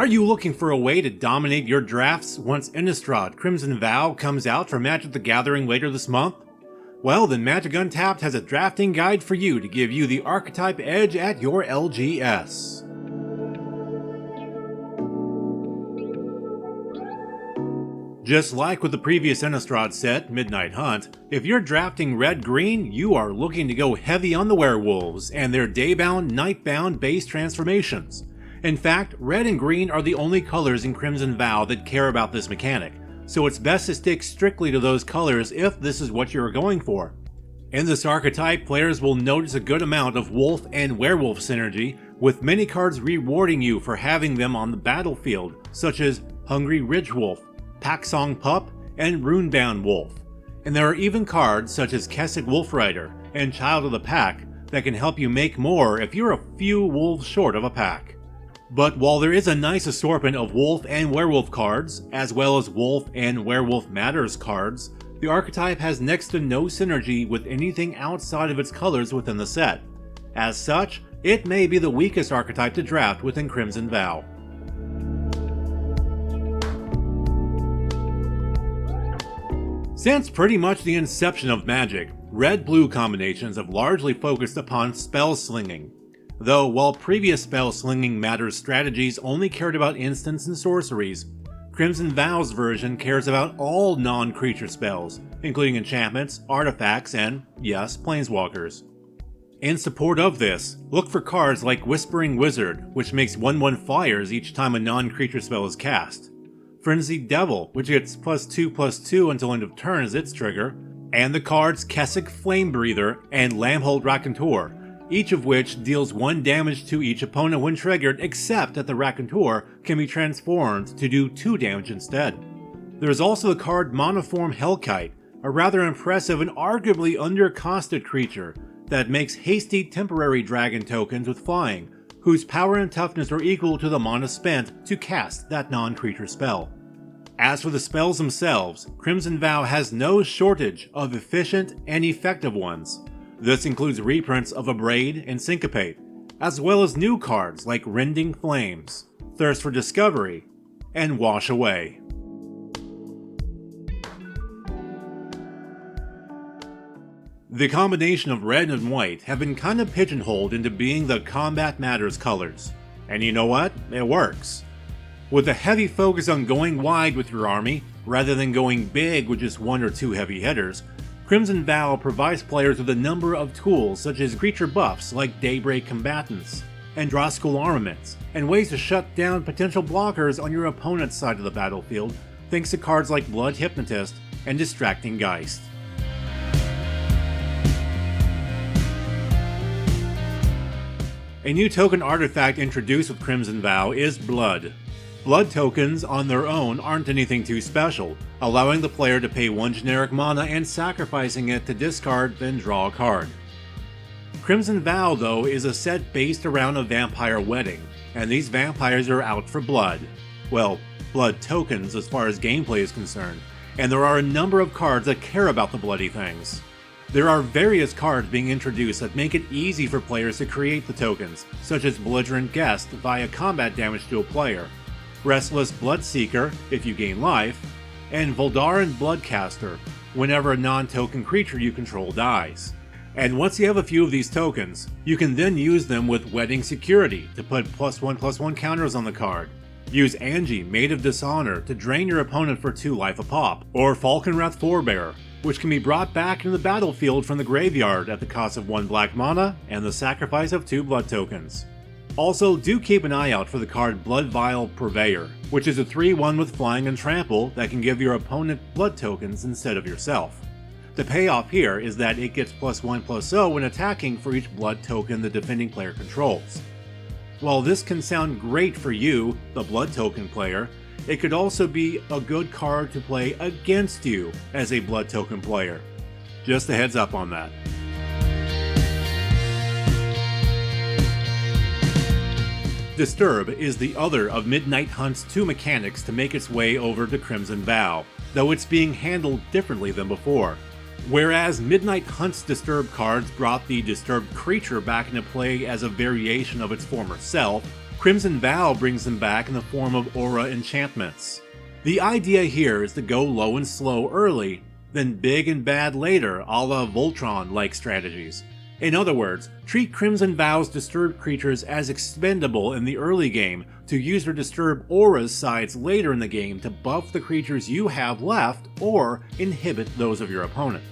Are you looking for a way to dominate your drafts once Innistrad Crimson Vow comes out for Magic the Gathering later this month? Well, then Magic Untapped has a drafting guide for you to give you the archetype edge at your LGS. Just like with the previous Innistrad set, Midnight Hunt, if you're drafting red-green, you are looking to go heavy on the werewolves and their day-bound, night-bound base transformations. In fact, red and green are the only colors in Crimson Vow that care about this mechanic, so it's best to stick strictly to those colors if this is what you're going for. In this archetype, players will notice a good amount of wolf and werewolf synergy, with many cards rewarding you for having them on the battlefield, such as Hungry Ridge Wolf, Packsong Pup, and Runebound Wolf. And there are even cards such as Kessig Wolf Rider and Child of the Pack that can help you make more if you're a few wolves short of a pack. But while there is a nice assortment of wolf and werewolf cards, as well as wolf and werewolf matters cards, the archetype has next to no synergy with anything outside of its colors within the set. As such, it may be the weakest archetype to draft within Crimson Vow. Since pretty much the inception of Magic, red-blue combinations have largely focused upon spell slinging. Though, while previous spell slinging matters strategies only cared about instants and sorceries, Crimson Vow's version cares about all non-creature spells, including enchantments, artifacts, and, yes, planeswalkers. In support of this, look for cards like Whispering Wizard, which makes 1/1 flyers each time a non-creature spell is cast, Frenzied Devil, which gets +2/+2 until end of turn as its trigger, and the cards Kessig Flame Breather and Lambhold Raconteur, each of which deals 1 damage to each opponent when triggered, except that the Raconteur can be transformed to do 2 damage instead. There is also the card Monoform Hellkite, a rather impressive and arguably undercosted creature that makes hasty temporary dragon tokens with flying, whose power and toughness are equal to the mana spent to cast that non-creature spell. As for the spells themselves, Crimson Vow has no shortage of efficient and effective ones. This includes reprints of Abrade and Syncopate, as well as new cards like Rending Flames, Thirst for Discovery, and Wash Away. The combination of red and white have been kind of pigeonholed into being the Combat Matters colors. And you know what? It works. With a heavy focus on going wide with your army, rather than going big with just 1 or 2 heavy hitters, Crimson Vow provides players with a number of tools such as creature buffs like Daybreak Combatants, and Droskul Armaments, and ways to shut down potential blockers on your opponent's side of the battlefield thanks to cards like Blood Hypnotist and Distracting Geist. A new token artifact introduced with Crimson Vow is Blood. Blood tokens on their own aren't anything too special, allowing the player to pay 1 generic mana and sacrificing it to discard, then draw a card. Crimson Vow, though, is a set based around a vampire wedding, and these vampires are out for blood. Well, blood tokens as far as gameplay is concerned, and there are a number of cards that care about the bloody things. There are various cards being introduced that make it easy for players to create the tokens, such as Belligerent Guest via combat damage to a player, Restless Bloodseeker if you gain life, and Voldaren Bloodcaster whenever a non-token creature you control dies. And once you have a few of these tokens, you can then use them with Wedding Security to put +1/+1 counters on the card. Use Angie, Maid of Dishonor, to drain your opponent for 2 life a pop, or Falconwrath Forebearer, which can be brought back into the battlefield from the graveyard at the cost of 1 black mana and the sacrifice of 2 blood tokens. Also, do keep an eye out for the card Blood Vial Purveyor, which is a 3/1 with flying and trample that can give your opponent blood tokens instead of yourself. The payoff here is that it gets +1/+0 when attacking for each blood token the defending player controls. While this can sound great for you, the blood token player, it could also be a good card to play against you as a blood token player. Just a heads up on that. Disturb is the other of Midnight Hunt's 2 mechanics to make its way over to Crimson Vow, though it's being handled differently than before. Whereas Midnight Hunt's Disturb cards brought the disturbed creature back into play as a variation of its former self, Crimson Vow brings them back in the form of aura enchantments. The idea here is to go low and slow early, then big and bad later, a la Voltron-like strategies. In other words, treat Crimson Vow's disturbed creatures as expendable in the early game to use their disturbed aura's sides later in the game to buff the creatures you have left or inhibit those of your opponent.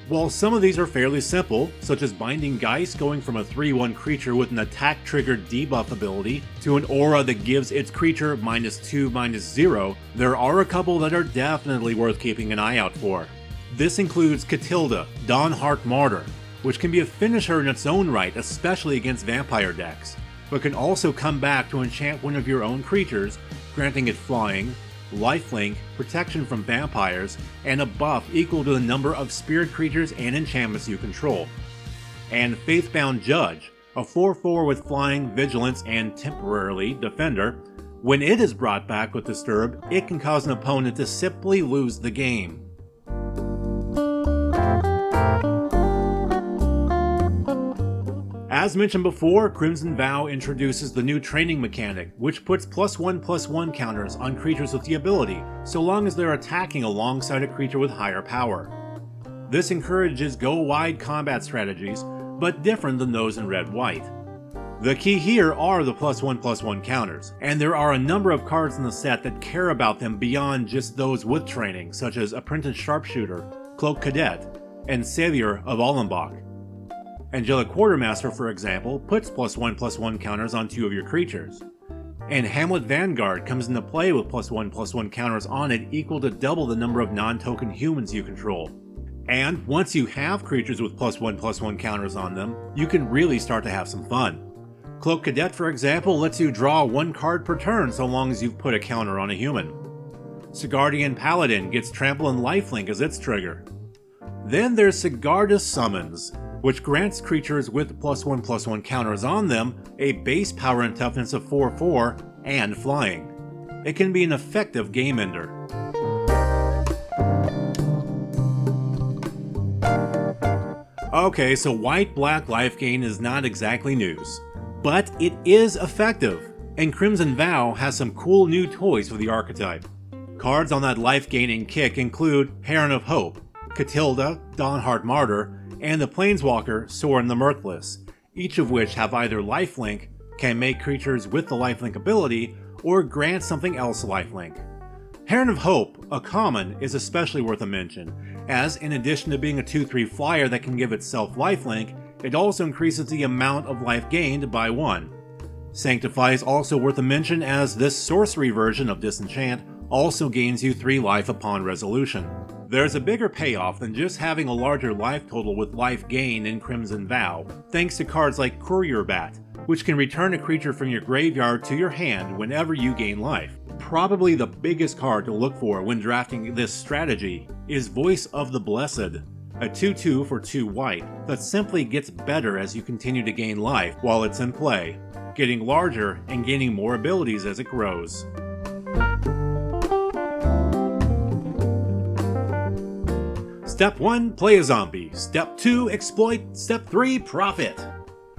While some of these are fairly simple, such as Binding Geist going from a 3/1 creature with an attack-triggered debuff ability to an aura that gives its creature -2/-0, there are a couple that are definitely worth keeping an eye out for. This includes Catilda, Dawnheart Martyr, which can be a finisher in its own right, especially against vampire decks, but can also come back to enchant one of your own creatures, granting it flying, lifelink, protection from vampires, and a buff equal to the number of spirit creatures and enchantments you control. And Faithbound Judge, a 4/4 with flying, vigilance, and temporarily defender. When it is brought back with Disturb, it can cause an opponent to simply lose the game. As mentioned before, Crimson Vow introduces the new training mechanic, which puts +1/+1 counters on creatures with the ability, so long as they're attacking alongside a creature with higher power. This encourages go-wide combat strategies, but different than those in Red-White. The key here are the +1/+1 counters, and there are a number of cards in the set that care about them beyond just those with training, such as Apprentice Sharpshooter, Cloak Cadet, and Savior of Ollenbach. Angelic Quartermaster, for example, puts +1/+1 counters on 2 of your creatures. And Hamlet Vanguard comes into play with +1/+1 counters on it equal to double the number of non-token humans you control. And once you have creatures with +1/+1 counters on them, you can really start to have some fun. Cloak Cadet, for example, lets you draw 1 card per turn so long as you've put a counter on a human. Sigardian Paladin gets Trample and Lifelink as its trigger. Then there's Sigarda's Summons, which grants creatures with +1/+1 counters on them a base power and toughness of 4/4 and flying. It can be an effective game ender. Okay, so white-black life gain is not exactly news, but it is effective, and Crimson Vow has some cool new toys for the archetype. Cards on that life gaining kick include Heron of Hope, Catilda, Dawnheart Martyr, and the Planeswalker, Sorin the Mirthless, each of which have either lifelink, can make creatures with the lifelink ability, or grant something else lifelink. Heron of Hope, a common, is especially worth a mention, as in addition to being a 2/3 flyer that can give itself lifelink, it also increases the amount of life gained by 1. Sanctify is also worth a mention, as this sorcery version of Disenchant also gains you 3 life upon resolution. There's a bigger payoff than just having a larger life total with life gain in Crimson Vow, thanks to cards like Courier Bat, which can return a creature from your graveyard to your hand whenever you gain life. Probably the biggest card to look for when drafting this strategy is Voice of the Blessed, a 2/2 for 2 white that simply gets better as you continue to gain life while it's in play, getting larger and gaining more abilities as it grows. Step 1, play a zombie. Step 2, exploit. Step 3, profit.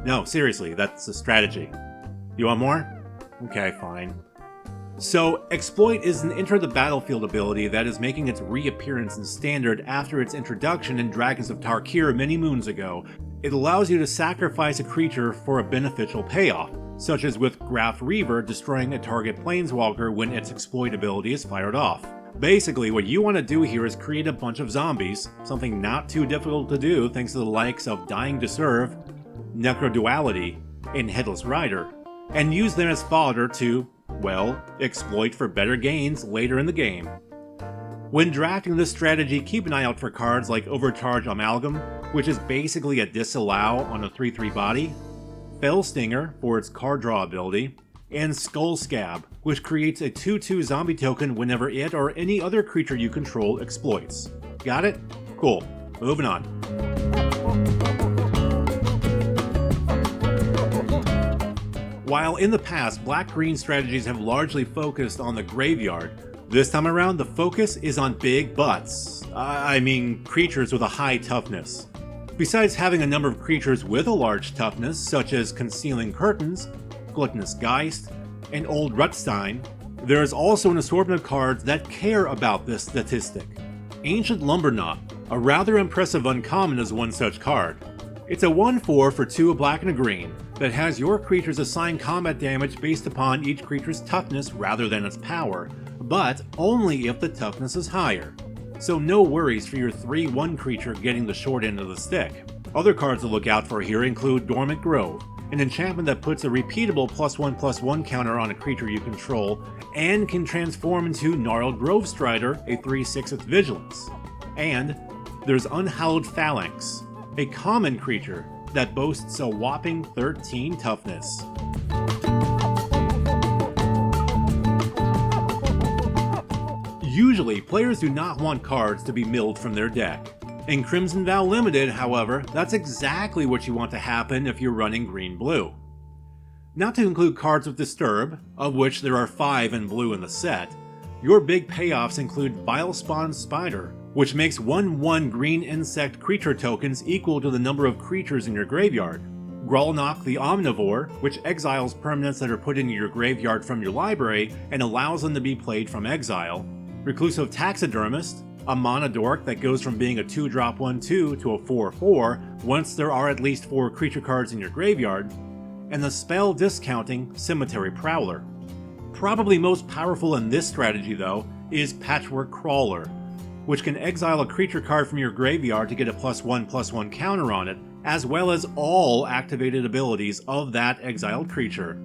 No, seriously, that's the strategy. You want more? Okay, fine. So, Exploit is an enter the battlefield ability that is making its reappearance in Standard after its introduction in Dragons of Tarkir many moons ago. It allows you to sacrifice a creature for a beneficial payoff, such as with Graf Reaver destroying a target Planeswalker when its Exploit ability is fired off. Basically, what you want to do here is create a bunch of zombies, something not too difficult to do thanks to the likes of Dying to Serve, Necroduality, and Headless Rider, and use them as fodder to, well, exploit for better gains later in the game. When drafting this strategy, keep an eye out for cards like Overcharge Amalgam, which is basically a disallow on a 3/3 body, Fellstinger for its card draw ability, and Skull Scab, which creates a 2/2 zombie token whenever it or any other creature you control exploits. Got it? Cool. Moving on. While in the past, black-green strategies have largely focused on the graveyard, this time around the focus is on big butts. I mean creatures with a high toughness. Besides having a number of creatures with a large toughness, such as Concealing Curtains, Gluttonous Geist, and Old Rutstein, there is also an assortment of cards that care about this statistic. Ancient Lumberknot, a rather impressive uncommon, is one such card. It's a 1/4 for 2 a black and a green that has your creatures assign combat damage based upon each creature's toughness rather than its power, but only if the toughness is higher. So no worries for your 3/1 creature getting the short end of the stick. Other cards to look out for here include Dormant Grove, an enchantment that puts a repeatable +1/+1 counter on a creature you control and can transform into Gnarled Grove Strider, a 3/6 with vigilance. And there's Unhallowed Phalanx, a common creature that boasts a whopping 13 toughness. Usually, players do not want cards to be milled from their deck. In Crimson Vow Limited, however, that's exactly what you want to happen if you're running green-blue. Not to include cards with Disturb, of which there are 5 in blue in the set, your big payoffs include Vilespawn Spider, which makes 1/1 green insect creature tokens equal to the number of creatures in your graveyard. Gralnock the Omnivore, which exiles permanents that are put into your graveyard from your library and allows them to be played from exile. Reclusive Taxidermist, a mana dork that goes from being a 2-drop 1/2 to a 4/4 once there are at least 4 creature cards in your graveyard, and the spell discounting Cemetery Prowler. Probably most powerful in this strategy though is Patchwork Crawler, which can exile a creature card from your graveyard to get a +1/+1 counter on it, as well as all activated abilities of that exiled creature.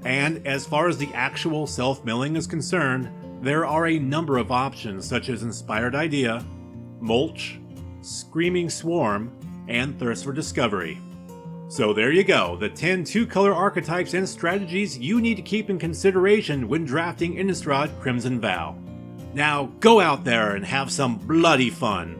And as far as the actual self-milling is concerned, there are a number of options such as Inspired Idea, Mulch, Screaming Swarm, and Thirst for Discovery. So there you go, the 10 2-color archetypes and strategies you need to keep in consideration when drafting Innistrad Crimson Vow. Now go out there and have some bloody fun!